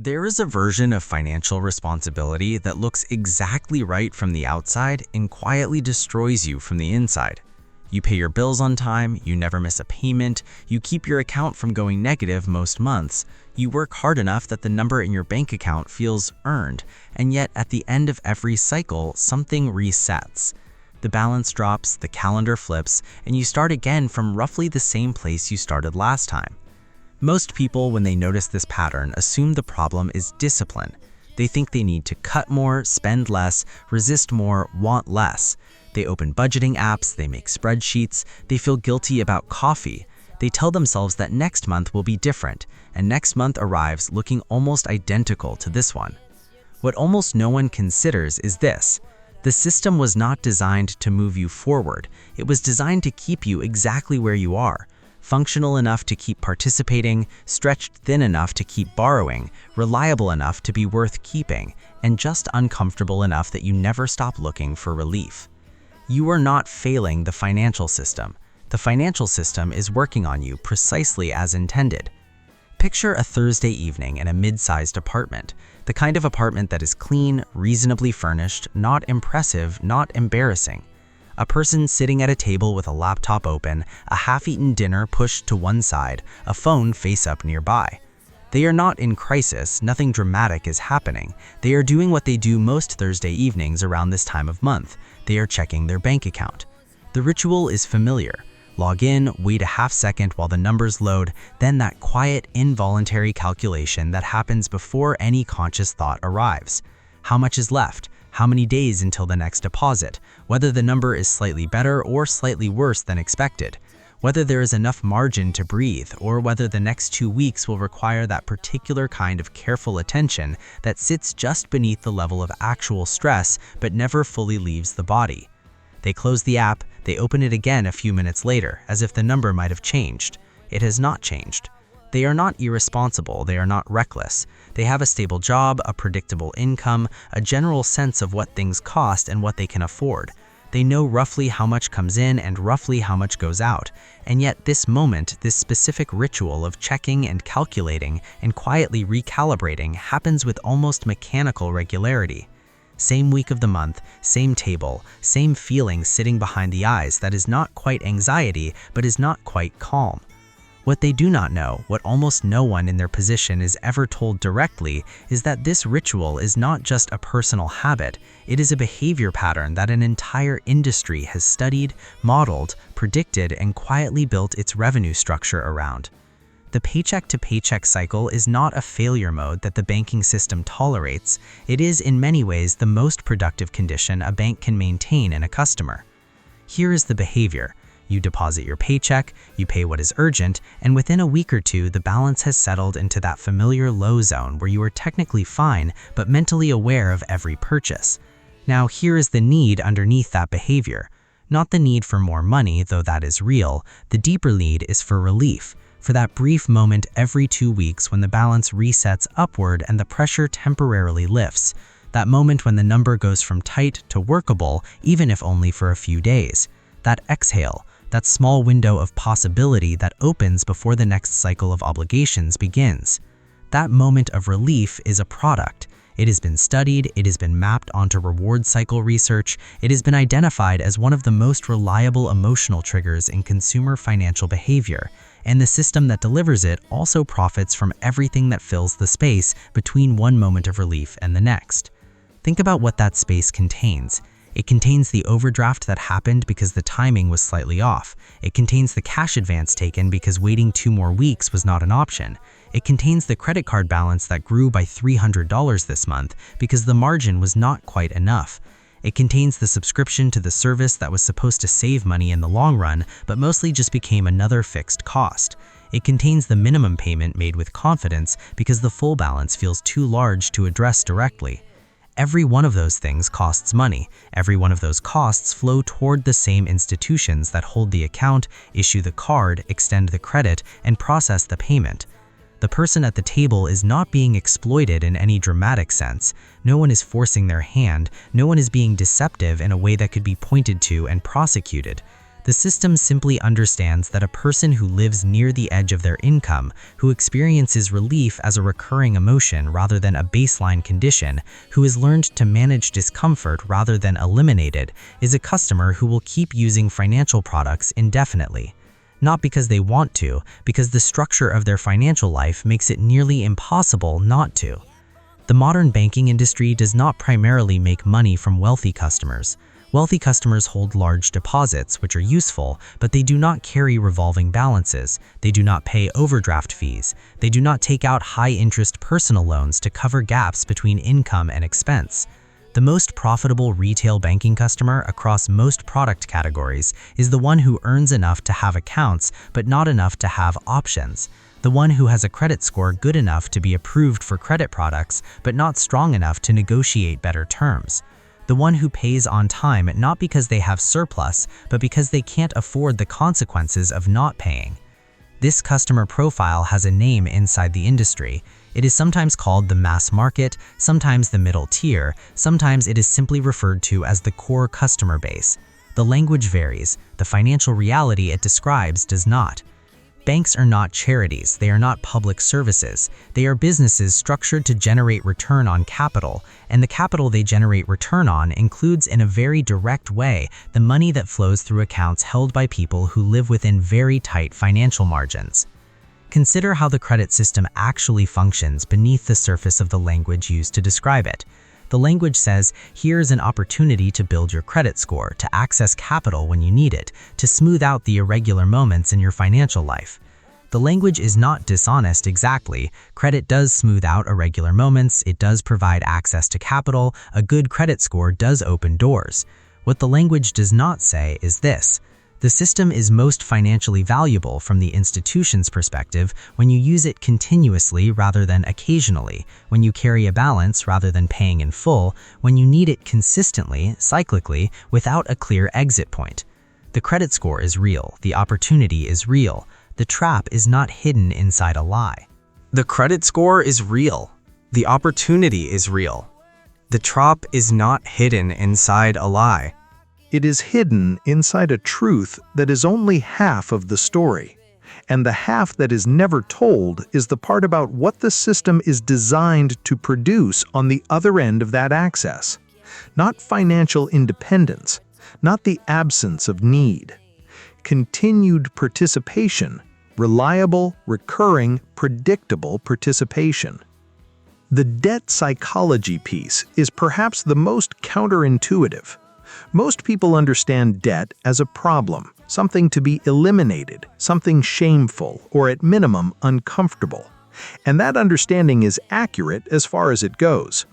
There is a version of financial responsibility that looks exactly right from the outside and quietly destroys you from the inside. You pay your bills on time, you never miss a payment, you keep your account from going negative most months, you work hard enough that the number in your bank account feels earned, and yet at the end of every cycle, something resets. The balance drops, the calendar flips, and you start again from roughly the same place you started last time. Most people, when they notice this pattern, assume the problem is discipline. They think they need to cut more, spend less, resist more, want less. They open budgeting apps, they make spreadsheets, they feel guilty about coffee. They tell themselves that next month will be different, and next month arrives looking almost identical to this one. What almost no one considers is this. The system was not designed to move you forward. It was designed to keep you exactly where you are. Functional enough to keep participating, stretched thin enough to keep borrowing, reliable enough to be worth keeping, and just uncomfortable enough that you never stop looking for relief. You are not failing the financial system. The financial system is working on you precisely as intended. Picture a Thursday evening in a mid-sized apartment, the kind of apartment that is clean, reasonably furnished, not impressive, not embarrassing. A person sitting at a table with a laptop open, a half-eaten dinner pushed to one side, a phone face up nearby. They are not in crisis, nothing dramatic is happening. They are doing what they do most Thursday evenings around this time of month. They are checking their bank account. The ritual is familiar. Log in, wait a half second while the numbers load, then that quiet, involuntary calculation that happens before any conscious thought arrives. How much is left? How many days until the next deposit? Whether the number is slightly better or slightly worse than expected. Whether there is enough margin to breathe, or whether the next 2 weeks will require that particular kind of careful attention that sits just beneath the level of actual stress but never fully leaves the body. They close the app, they open it again a few minutes later, as if the number might have changed. It has not changed. They are not irresponsible, they are not reckless. They have a stable job, a predictable income, a general sense of what things cost and what they can afford. They know roughly how much comes in and roughly how much goes out. And yet this moment, this specific ritual of checking and calculating and quietly recalibrating happens with almost mechanical regularity. Same week of the month, same table, same feeling sitting behind the eyes that is not quite anxiety but is not quite calm. What they do not know, what almost no one in their position is ever told directly, is that this ritual is not just a personal habit, it is a behavior pattern that an entire industry has studied, modeled, predicted, and quietly built its revenue structure around. The paycheck-to-paycheck cycle is not a failure mode that the banking system tolerates. It is in many ways the most productive condition a bank can maintain in a customer. Here is the behavior. You deposit your paycheck, you pay what is urgent, and within a week or two, the balance has settled into that familiar low zone where you are technically fine but mentally aware of every purchase. Now, here is the need underneath that behavior. Not the need for more money, though that is real. The deeper need is for relief, for that brief moment every 2 weeks when the balance resets upward and the pressure temporarily lifts. That moment when the number goes from tight to workable, even if only for a few days. That exhale. That small window of possibility that opens before the next cycle of obligations begins. That moment of relief is a product. It has been studied, it has been mapped onto reward cycle research, it has been identified as one of the most reliable emotional triggers in consumer financial behavior, and the system that delivers it also profits from everything that fills the space between one moment of relief and the next. Think about what that space contains. It contains the overdraft that happened because the timing was slightly off. It contains the cash advance taken because waiting 2 more weeks was not an option. It contains the credit card balance that grew by $300 this month because the margin was not quite enough. It contains the subscription to the service that was supposed to save money in the long run, but mostly just became another fixed cost. It contains the minimum payment made with confidence because the full balance feels too large to address directly. Every one of those things costs money. Every one of those costs flow toward the same institutions that hold the account, issue the card, extend the credit, and process the payment. The person at the table is not being exploited in any dramatic sense. No one is forcing their hand. No one is being deceptive in a way that could be pointed to and prosecuted. The system simply understands that a person who lives near the edge of their income, who experiences relief as a recurring emotion rather than a baseline condition, who has learned to manage discomfort rather than eliminate it, is a customer who will keep using financial products indefinitely. Not because they want to, because the structure of their financial life makes it nearly impossible not to. The modern banking industry does not primarily make money from wealthy customers. Wealthy customers hold large deposits, which are useful, but they do not carry revolving balances. They do not pay overdraft fees. They do not take out high-interest personal loans to cover gaps between income and expense. The most profitable retail banking customer across most product categories is the one who earns enough to have accounts but not enough to have options. The one who has a credit score good enough to be approved for credit products but not strong enough to negotiate better terms. The one who pays on time not because they have surplus, but because they can't afford the consequences of not paying. This customer profile has a name inside the industry. It is sometimes called the mass market, sometimes the middle tier, sometimes it is simply referred to as the core customer base. The language varies, the financial reality it describes does not. Banks are not charities, they are not public services. They are businesses structured to generate return on capital, and the capital they generate return on includes in a very direct way the money that flows through accounts held by people who live within very tight financial margins. Consider how the credit system actually functions beneath the surface of the language used to describe it. The language says, here's an opportunity to build your credit score, to access capital when you need it, to smooth out the irregular moments in your financial life. The language is not dishonest exactly. Credit does smooth out irregular moments, it does provide access to capital, a good credit score does open doors. What the language does not say is this: the system is most financially valuable from the institution's perspective when you use it continuously rather than occasionally, when you carry a balance rather than paying in full, when you need it consistently, cyclically, without a clear exit point. The credit score is real, the opportunity is real, the trap is not hidden inside a lie. The credit score is real, the opportunity is real. The trap is not hidden inside a lie. It is hidden inside a truth that is only half of the story. And the half that is never told is the part about what the system is designed to produce on the other end of that access. Not financial independence, not the absence of need. Continued participation, reliable, recurring, predictable participation. The debt psychology piece is perhaps the most counterintuitive. Most people understand debt as a problem, something to be eliminated, something shameful, or at minimum uncomfortable. And that understanding is accurate as far as it goes.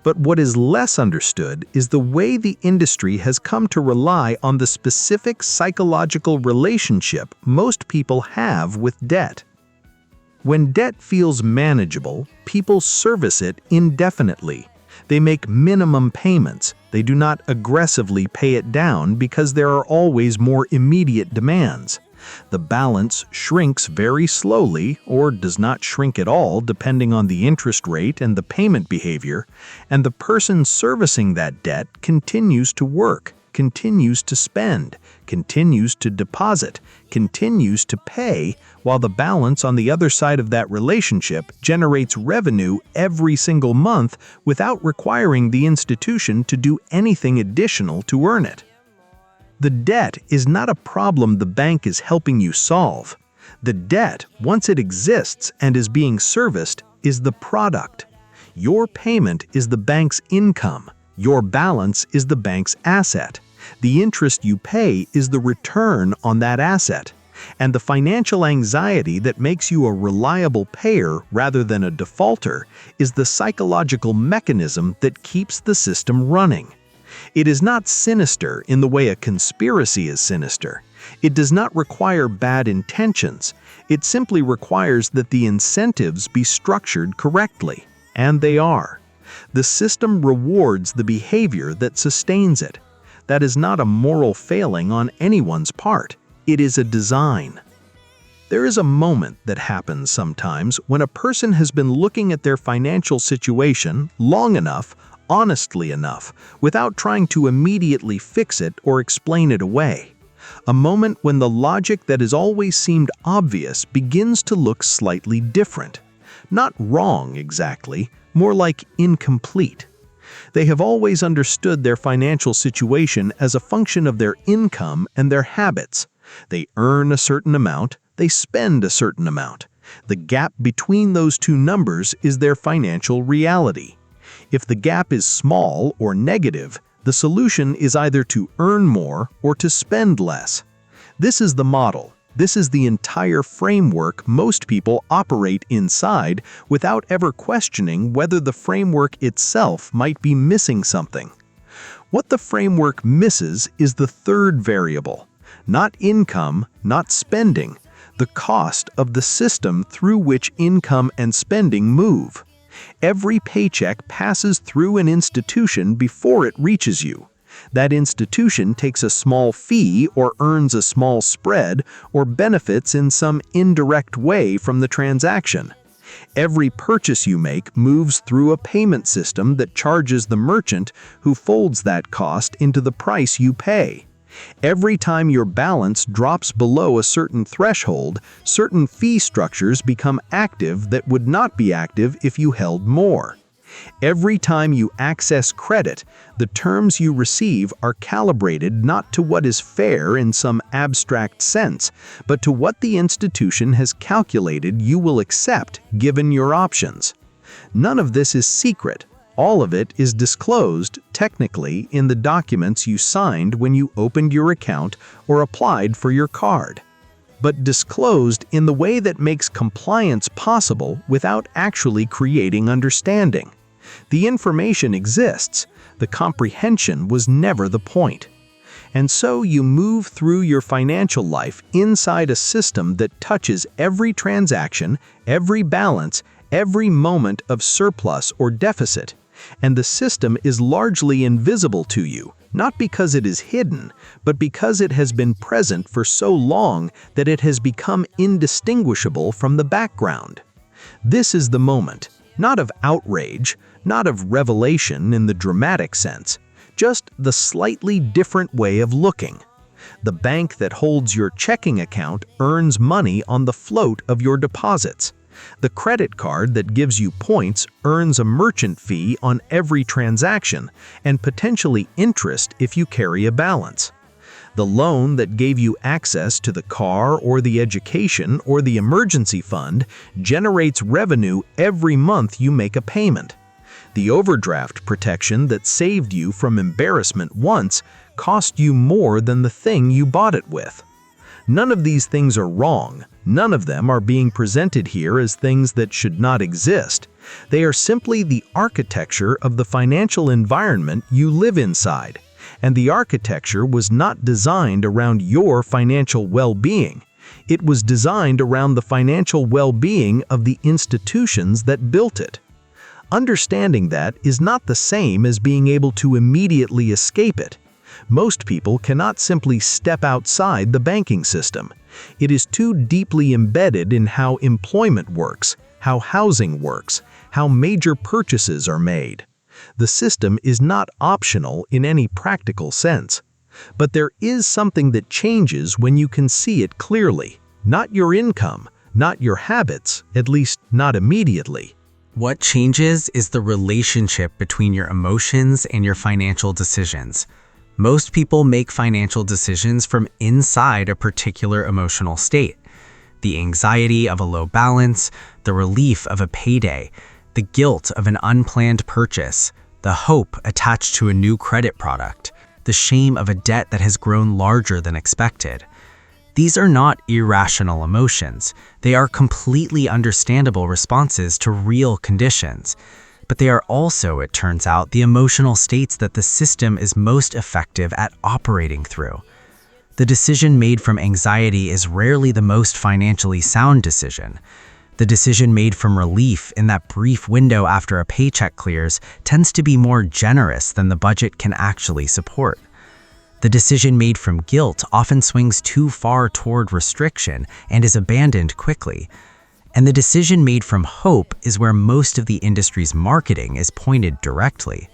But what is less understood is the way the industry has come to rely on the specific psychological relationship most people have with debt. When debt feels manageable, people service it indefinitely. They make minimum payments. They do not aggressively pay it down because there are always more immediate demands. The balance shrinks very slowly or does not shrink at all depending on the interest rate and the payment behavior, and the person servicing that debt continues to work, continues to spend, continues to deposit, continues to pay, while the balance on the other side of that relationship generates revenue every single month without requiring the institution to do anything additional to earn it. The debt is not a problem the bank is helping you solve. The debt, once it exists and is being serviced, is the product. Your payment is the bank's income. Your balance is the bank's asset. The interest you pay is the return on that asset. And the financial anxiety that makes you a reliable payer rather than a defaulter is the psychological mechanism that keeps the system running. It is not sinister in the way a conspiracy is sinister. It does not require bad intentions. It simply requires that the incentives be structured correctly. And they are. The system rewards the behavior that sustains it. That is not a moral failing on anyone's part. It is a design. There is a moment that happens sometimes when a person has been looking at their financial situation long enough, honestly enough, without trying to immediately fix it or explain it away. A moment when the logic that has always seemed obvious begins to look slightly different. Not wrong exactly, more like incomplete. They have always understood their financial situation as a function of their income and their habits. They earn a certain amount, they spend a certain amount. The gap between those two numbers is their financial reality. If the gap is small or negative, the solution is either to earn more or to spend less. This is the model. This is the entire framework most people operate inside without ever questioning whether the framework itself might be missing something. What the framework misses is the third variable. Not income, not spending, the cost of the system through which income and spending move. Every paycheck passes through an institution before it reaches you. That institution takes a small fee or earns a small spread or benefits in some indirect way from the transaction. Every purchase you make moves through a payment system that charges the merchant who folds that cost into the price you pay. Every time your balance drops below a certain threshold, certain fee structures become active that would not be active if you held more. Every time you access credit, the terms you receive are calibrated not to what is fair in some abstract sense, but to what the institution has calculated you will accept given your options. None of this is secret. All of it is disclosed, technically, in the documents you signed when you opened your account or applied for your card. But disclosed in the way that makes compliance possible without actually creating understanding. The information exists, the comprehension was never the point. And so you move through your financial life inside a system that touches every transaction, every balance, every moment of surplus or deficit. And the system is largely invisible to you, not because it is hidden, but because it has been present for so long that it has become indistinguishable from the background. This is the moment, not of outrage, not of revelation in the dramatic sense, just the slightly different way of looking. The bank that holds your checking account earns money on the float of your deposits. The credit card that gives you points earns a merchant fee on every transaction and potentially interest if you carry a balance. The loan that gave you access to the car or the education or the emergency fund generates revenue every month you make a payment. The overdraft protection that saved you from embarrassment once cost you more than the thing you bought it with. None of these things are wrong. None of them are being presented here as things that should not exist. They are simply the architecture of the financial environment you live inside. And the architecture was not designed around your financial well-being. It was designed around the financial well-being of the institutions that built it. Understanding that is not the same as being able to immediately escape it. Most people cannot simply step outside the banking system. It is too deeply embedded in how employment works, how housing works, how major purchases are made. The system is not optional in any practical sense. But there is something that changes when you can see it clearly. Not your income, not your habits, at least not immediately. What changes is the relationship between your emotions and your financial decisions. Most people make financial decisions from inside a particular emotional state. The anxiety of a low balance, the relief of a payday, the guilt of an unplanned purchase, the hope attached to a new credit product, the shame of a debt that has grown larger than expected. These are not irrational emotions. They are completely understandable responses to real conditions. But they are also, it turns out, the emotional states that the system is most effective at operating through. The decision made from anxiety is rarely the most financially sound decision. The decision made from relief in that brief window after a paycheck clears tends to be more generous than the budget can actually support. The decision made from guilt often swings too far toward restriction and is abandoned quickly. And the decision made from hope is where most of the industry's marketing is pointed directly.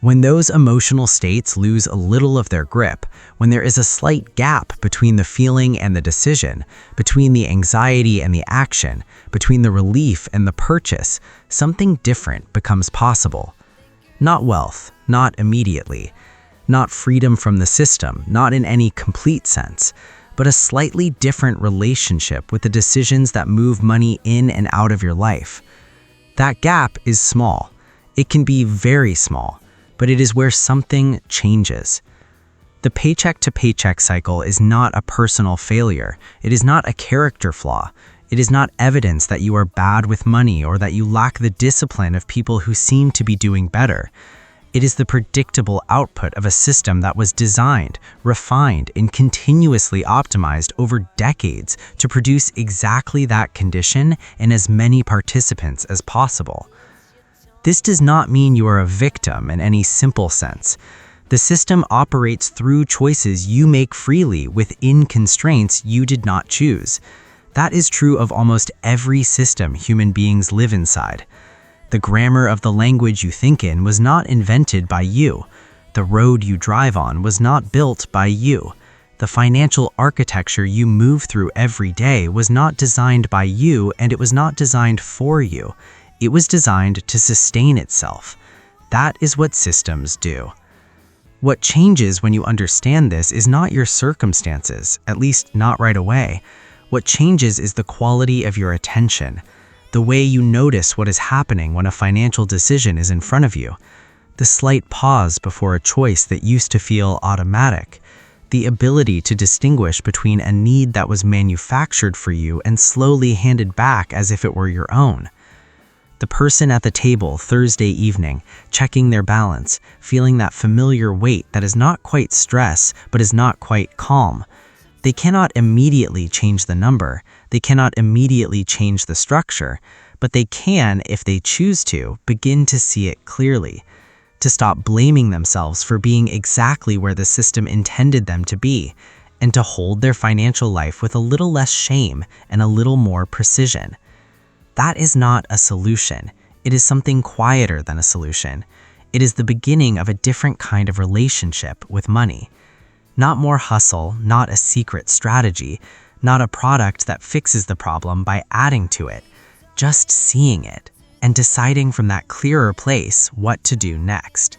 When those emotional states lose a little of their grip, when there is a slight gap between the feeling and the decision, between the anxiety and the action, between the relief and the purchase, something different becomes possible. Not wealth, not immediately, not freedom from the system, not in any complete sense, but a slightly different relationship with the decisions that move money in and out of your life. That gap is small. It can be very small, but it is where something changes. The paycheck-to-paycheck cycle is not a personal failure. It is not a character flaw. It is not evidence that you are bad with money or that you lack the discipline of people who seem to be doing better. It is the predictable output of a system that was designed, refined, and continuously optimized over decades to produce exactly that condition in as many participants as possible. This does not mean you are a victim in any simple sense. The system operates through choices you make freely within constraints you did not choose. That is true of almost every system human beings live inside. The grammar of the language you think in was not invented by you. The road you drive on was not built by you. The financial architecture you move through every day was not designed by you, and it was not designed for you. It was designed to sustain itself. That is what systems do. What changes when you understand this is not your circumstances, at least not right away. What changes is the quality of your attention, the way you notice what is happening when a financial decision is in front of you, the slight pause before a choice that used to feel automatic, the ability to distinguish between a need that was manufactured for you and slowly handed back as if it were your own. The person at the table Thursday evening, checking their balance, feeling that familiar weight that is not quite stress, but is not quite calm. They cannot immediately change the number, they cannot immediately change the structure, but they can, if they choose to, begin to see it clearly, to stop blaming themselves for being exactly where the system intended them to be, and to hold their financial life with a little less shame and a little more precision. That is not a solution. It is something quieter than a solution. It is the beginning of a different kind of relationship with money. Not more hustle, not a secret strategy, not a product that fixes the problem by adding to it, just seeing it and deciding from that clearer place what to do next.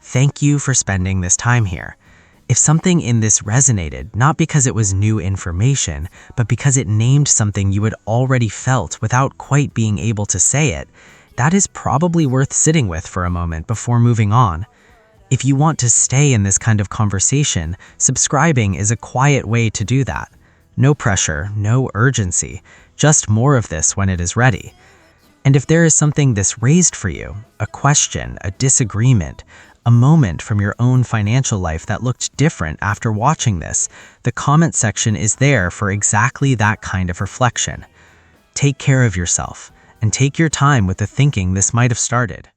Thank you for spending this time here. If something in this resonated, not because it was new information, but because it named something you had already felt without quite being able to say it, that is probably worth sitting with for a moment before moving on. If you want to stay in this kind of conversation, subscribing is a quiet way to do that. No pressure, no urgency, just more of this when it is ready. And if there is something this raised for you, a question, a disagreement, a moment from your own financial life that looked different after watching this, the comment section is there for exactly that kind of reflection. Take care of yourself, and take your time with the thinking this might have started.